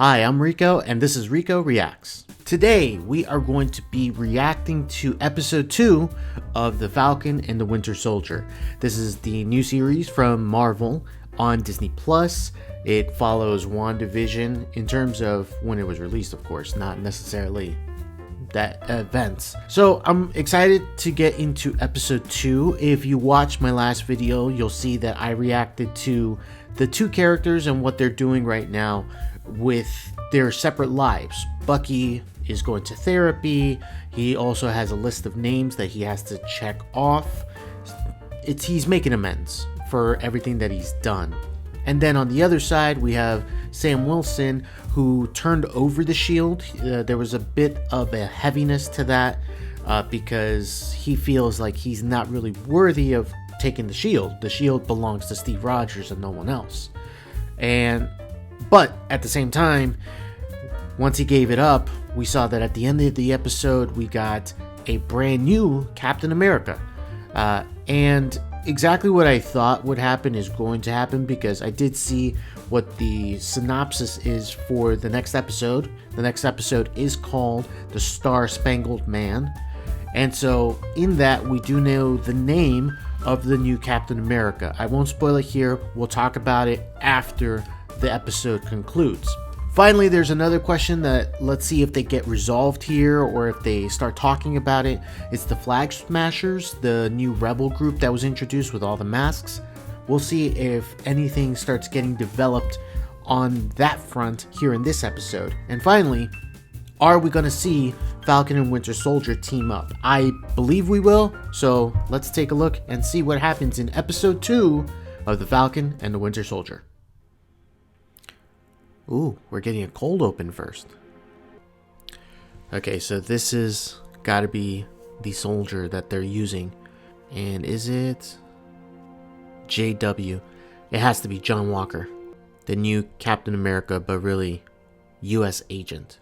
Hi, I'm Rico, and this is Rico Reacts. Today, we are going to be reacting to episode 2 of The Falcon and the Winter Soldier. This is the new series from Marvel on Disney+. It follows WandaVision in terms of when it was released, of course, not necessarily that events. So I'm excited to get into episode 2. If you watch my last video, you'll see that I reacted to the two characters and what they're doing right now with their separate lives. Bucky is going to therapy. He also has a list of names that he has to check off. He's making amends for everything that he's done. And then on the other side, we have Sam Wilson, who turned over the shield. There was a bit of a heaviness to that because he feels like he's not really worthy of taking the shield. The shield belongs to Steve Rogers and no one else. But at the same time, once he gave it up, we saw that at the end of the episode, we got a brand new Captain America. And exactly what I thought would happen is going to happen, because I did see what the synopsis is for the next episode. The next episode is called The Star-Spangled Man. And so in that, we do know the name of the new Captain America. I won't spoil it here. We'll talk about it after the episode concludes. Finally, there's another question that let's see if they get resolved here or if they start talking about it. It's the Flag Smashers, the new rebel group that was introduced with all the masks. We'll see if anything starts getting developed on that front here in this episode. And finally, are we going to see Falcon and Winter Soldier team up? I believe we will, so let's take a look and see what happens in episode 2 of The Falcon and the Winter Soldier. Ooh, we're getting a cold open first. Okay, so this is gotta be the soldier that they're using. And is it JW? It has to be John Walker, the new Captain America, but really US agent.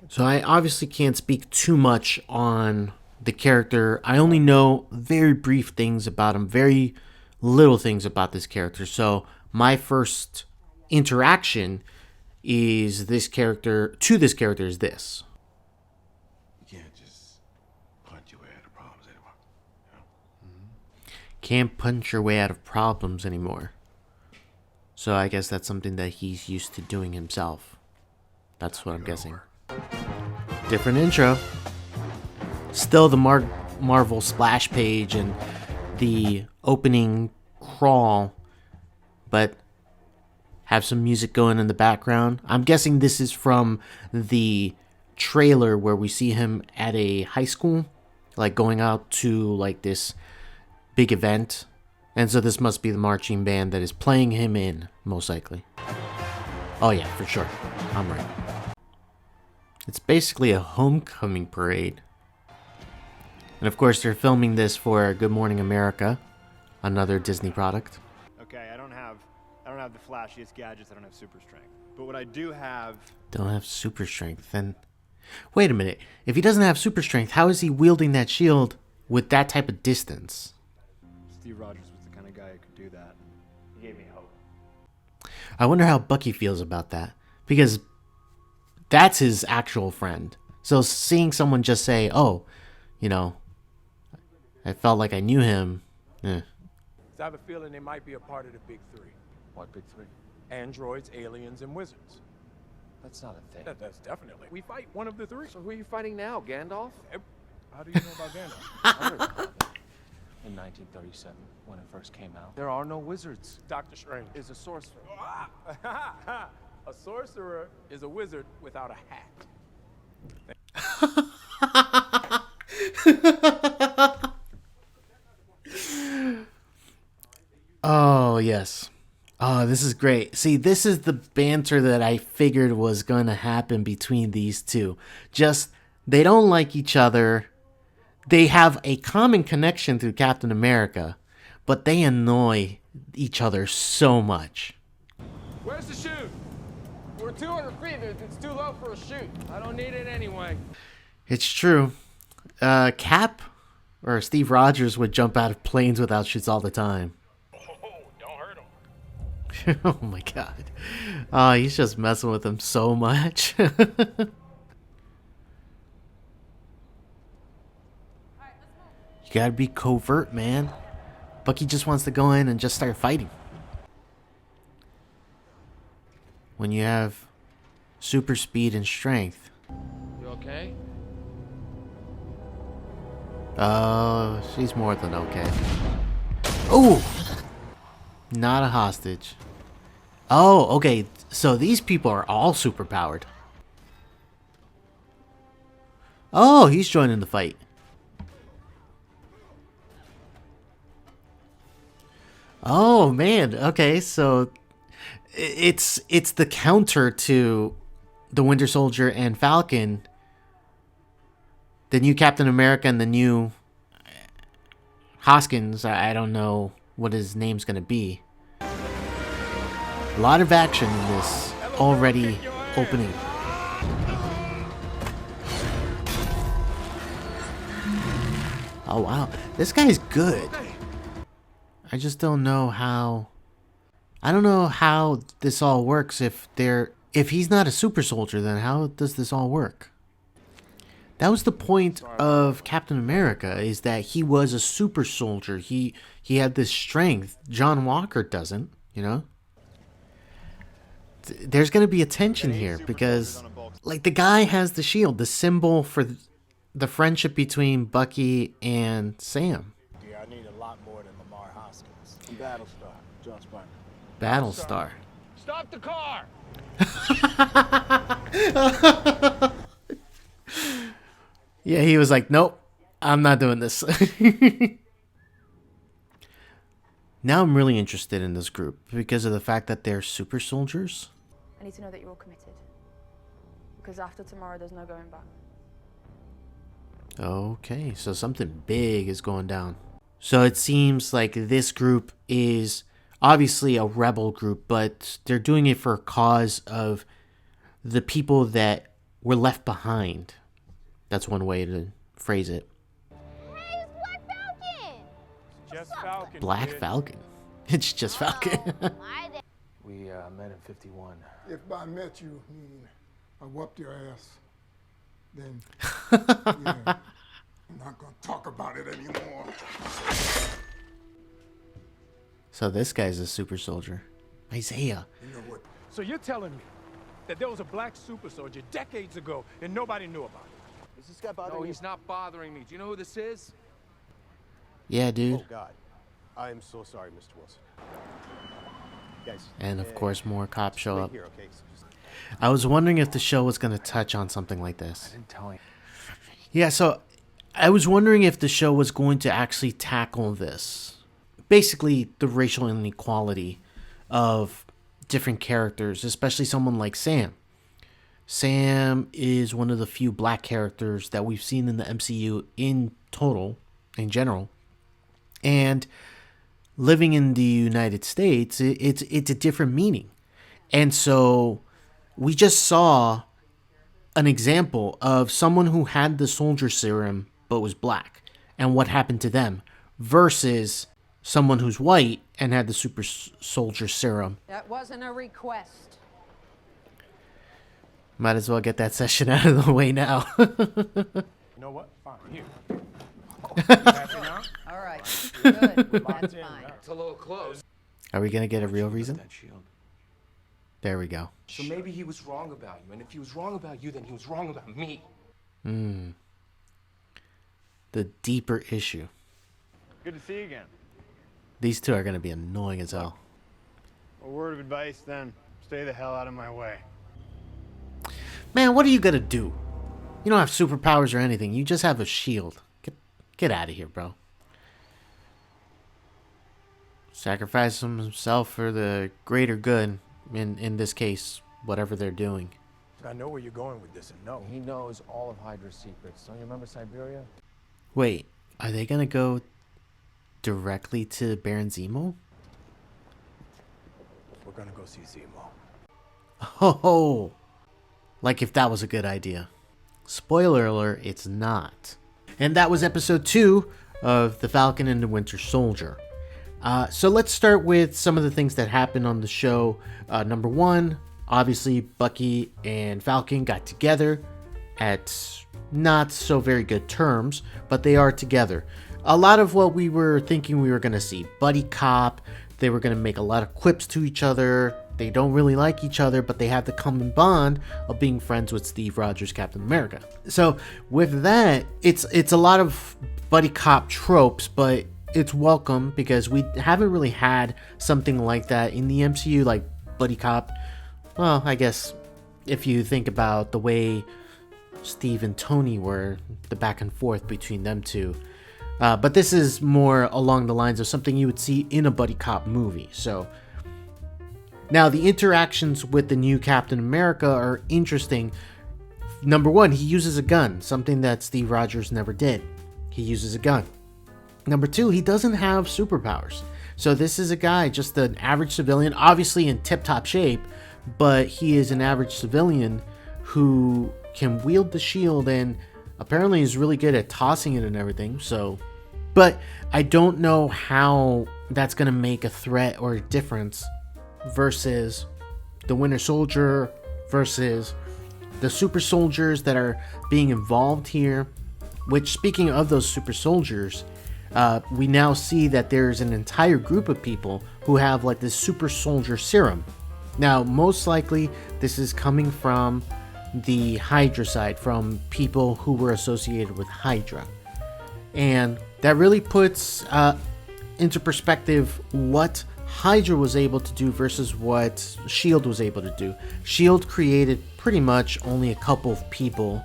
So I obviously can't speak too much on the character. I only know very brief things about him, very little things about this character. So my first interaction is this character is this. You can't just punch your way out of problems anymore. You know? Can't punch your way out of problems anymore. So I guess that's something that he's used to doing himself. That's what I'm guessing. Different intro. Still the Marvel splash page and the opening crawl, but have some music going in the background. I'm guessing this is from the trailer where we see him at a high school, like going out to like this big event. And so this must be the marching band that is playing him in, most likely. Oh yeah, for sure. I'm right. It's basically a homecoming parade. And of course they're filming this for Good Morning America, another Disney product. Okay, I don't have the flashiest gadgets. I don't have super strength. But what I do have... Don't have super strength. Then wait a minute. If he doesn't have super strength, how is he wielding that shield with that type of distance? Steve Rogers was the kind of guy who could do that. He gave me hope. I wonder how Bucky feels about that, because that's his actual friend. So seeing someone just say, oh, you know, I felt like I knew him. I have a feeling they might be a part of the big three. What big three? Androids, aliens, and wizards. That's not a thing. That's definitely. We fight one of the three. So who are you fighting now, Gandalf? How do you know about Gandalf? In 1937, when it first came out, there are no wizards. Doctor Strange Is a sorcerer. A sorcerer is a wizard without a hat. Oh, yes. Oh, this is great. See, this is the banter that I figured was going to happen between these two. Just, they don't like each other. They have a common connection through Captain America, but they annoy each other so much. Where's the chute? We're 200 feet. It's too low for a chute. I don't need it anyway. It's true. Cap or Steve Rogers would jump out of planes without chutes all the time. Oh, don't hurt him. Oh my god. He's just messing with him so much. You gotta be covert, man. Bucky just wants to go in and just start fighting. When you have super speed and strength. You okay? She's more than okay. Oh! Not a hostage. Oh, okay. So these people are all super powered. Oh, he's joining the fight. Oh man, okay, so it's the counter to the Winter Soldier and Falcon, the new Captain America and the new Hoskins. I don't know what his name's gonna be. A lot of action in this already opening. Oh wow, this guy's good. I just don't know how. I don't know how this all works. If he's not a super soldier, then how does this all work? That was the point of Captain America, is that he was a super soldier. He had this strength. John Walker doesn't, you know? There's going to be a tension here because, like, the guy has the shield, the symbol for the friendship between Bucky and Sam. Yeah, I need a lot more than Lamar Hoskins. Battlestar, John Spartan. Battlestar. Stop the car! Yeah, he was like, nope, I'm not doing this. Now I'm really interested in this group because of the fact that they're super soldiers. I need to know that you're all committed. Because after tomorrow, there's no going back. Okay, so something big is going down. So it seems like this group is obviously a rebel group, but they're doing it for a cause of the people that were left behind. That's one way to phrase it. Hey, it's Black Falcon! Just Falcon. Black kid. Falcon. It's just Falcon. My day. We met in 51. If I met you and I whooped your ass, then yeah, I'm not gonna talk about it anymore. So this guy's a super soldier. Isaiah. You know what? So you're telling me that there was a black super soldier decades ago and nobody knew about it? Is this guy bothering No, you? he's not bothering me. Do you know who this is? Yeah, dude. Oh, God. I am so sorry, Mr. Wilson. Guys. And of course more cops show wait up. Here, okay? So just... I was wondering if the show was going to touch on something like this. didn't tell him. Yeah, so I was wondering if the show was going to actually tackle this. Basically, the racial inequality of different characters, especially someone like Sam. Sam is one of the few black characters that we've seen in the MCU in general. And living in the United States, it's a different meaning. And so we just saw an example of someone who had the soldier serum but was black and what happened to them versus someone who's white and had the super soldier serum. That wasn't a request. Might as well get that session out of the way now. You know what? Fine, here. You happy now? All right, good. That's fine. It's a little close. Are we going to get a real reason? That shield. There we go. So maybe he was wrong about you, and if he was wrong about you, then he was wrong about me. The deeper issue. Good to see you again. These two are going to be annoying as hell. A word of advice then, stay the hell out of my way. Man, what are you going to do? You don't have superpowers or anything. You just have a shield. Get out of here, bro. Sacrifice himself for the greater good. In this case, whatever they're doing. I know where you're going with this, and no. He knows all of Hydra's secrets. Don't you remember Siberia? Wait, are they going to go directly to Baron Zemo? We're gonna go see Zemo. Oh, like if that was a good idea. Spoiler alert, it's not. And that was episode 2 of The Falcon and the Winter Soldier. So let's start with some of the things that happened on the show. Number one, obviously Bucky and Falcon got together at not so very good terms, but they are together. A lot of what we were thinking we were going to see, buddy cop, they were going to make a lot of quips to each other. They don't really like each other, but they have the common bond of being friends with Steve Rogers, Captain America. So with that, it's a lot of buddy cop tropes, but it's welcome because we haven't really had something like that in the MCU, like buddy cop. Well, I guess if you think about the way Steve and Tony were, the back and forth between them two. But this is more along the lines of something you would see in a buddy cop movie. So now the interactions with the new Captain America are interesting. Number one, he uses a gun, something that Steve Rogers never did. He uses a gun. Number two, he doesn't have superpowers. So this is a guy, just an average civilian, obviously in tip-top shape, but he is an average civilian who can wield the shield and apparently is really good at tossing it and everything. So, but I don't know how that's going to make a threat or a difference versus the Winter Soldier, versus the super soldiers that are being involved here. Which, speaking of those super soldiers, we now see that there's an entire group of people who have like this super soldier serum. Now, most likely this is coming from the Hydra side, from people who were associated with Hydra. And that really puts into perspective what Hydra was able to do versus what S.H.I.E.L.D. was able to do. S.H.I.E.L.D. created pretty much only a couple of people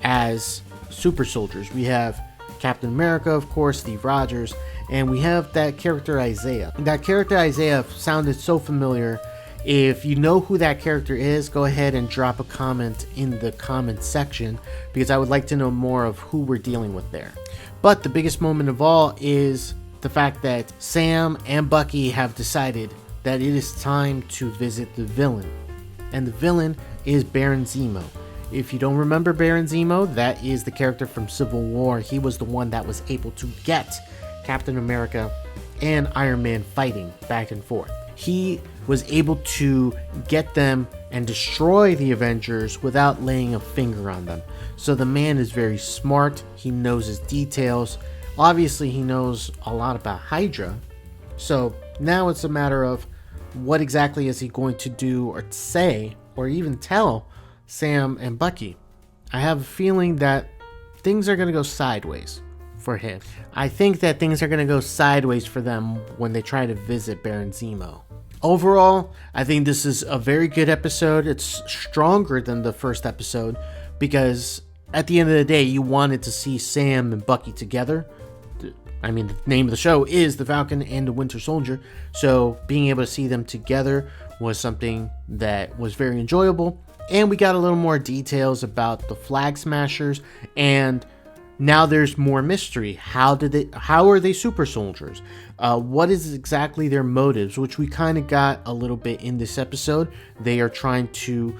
as super soldiers. We have Captain America, of course, Steve Rogers, and we have that character Isaiah. That character Isaiah sounded so familiar. If you know who that character is, go ahead and drop a comment in the comment section because I would like to know more of who we're dealing with there. But the biggest moment of all is the fact that Sam and Bucky have decided that it is time to visit the villain. And the villain is Baron Zemo. If you don't remember Baron Zemo, that is the character from Civil War. He was the one that was able to get Captain America and Iron Man fighting back and forth. He was able to get them and destroy the Avengers without laying a finger on them. So the man is very smart. He knows his details. Obviously, he knows a lot about Hydra. So now it's a matter of what exactly is he going to do or say or even tell Sam and Bucky. I have a feeling that things are going to go sideways for him. I think that things are going to go sideways for them when they try to visit Baron Zemo. Overall, I think this is a very good episode. It's stronger than the first episode because at the end of the day, you wanted to see Sam and Bucky together. I mean, the name of the show is The Falcon and the Winter Soldier, so being able to see them together was something that was very enjoyable. And we got a little more details about the Flag Smashers, and now there's more mystery. How are they super soldiers? What is exactly their motives? Which we kind of got a little bit in this episode. They are trying to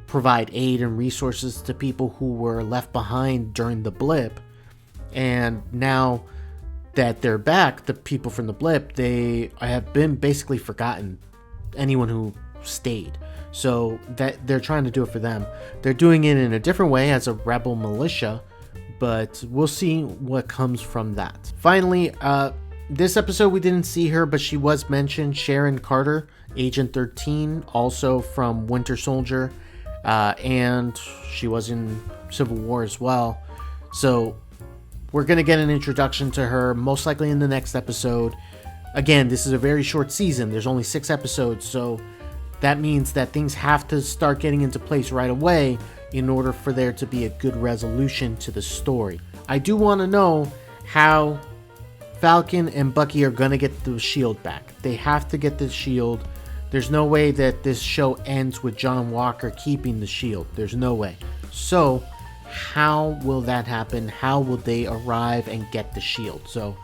provide aid and resources to people who were left behind during the blip. And now that they're back, the people from the blip, they have been basically forgotten. Anyone who stayed. So that they're trying to do it for them. They're doing it in a different way as a rebel militia, but we'll see what comes from that. Finally, this episode we didn't see her, but she was mentioned. Sharon Carter, Agent 13, also from Winter Soldier, and she was in Civil War as well. So we're going to get an introduction to her, most likely in the next episode. Again, this is a very short season. There's only 6 episodes, so that means that things have to start getting into place right away in order for there to be a good resolution to the story. I do want to know how Falcon and Bucky are going to get the shield back. They have to get the shield. There's no way that this show ends with John Walker keeping the shield. There's no way. So, how will that happen? How will they arrive and get the shield? So,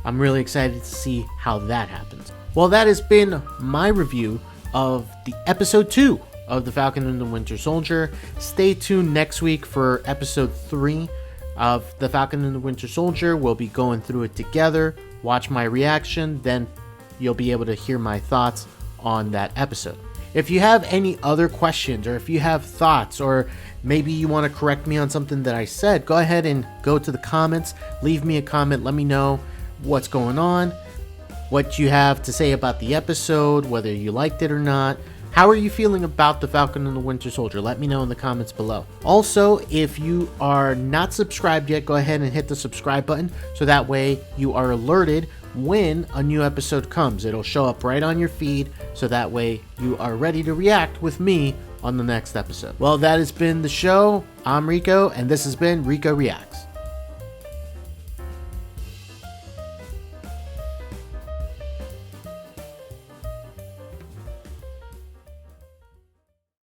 I'm really excited to see how that happens. Well, that has been my review of the episode 2 of The Falcon and the Winter Soldier. Stay tuned next week for episode 3 of The Falcon and the Winter Soldier. We'll be going through it together. watch my reaction, then you'll be able to hear my thoughts on that episode. If you have any other questions, or if you have thoughts, or maybe you want to correct me on something that I said, go ahead and go to the comments, leave me a comment, let me know what's going on, what you have to say about the episode, whether you liked it or not. How are you feeling about the Falcon and the Winter Soldier? Let me know in the comments below. Also, if you are not subscribed yet, go ahead and hit the subscribe button so that way you are alerted when a new episode comes. It'll show up right on your feed so that way you are ready to react with me on the next episode. Well, that has been the show. I'm Rico, and this has been Rico Reacts.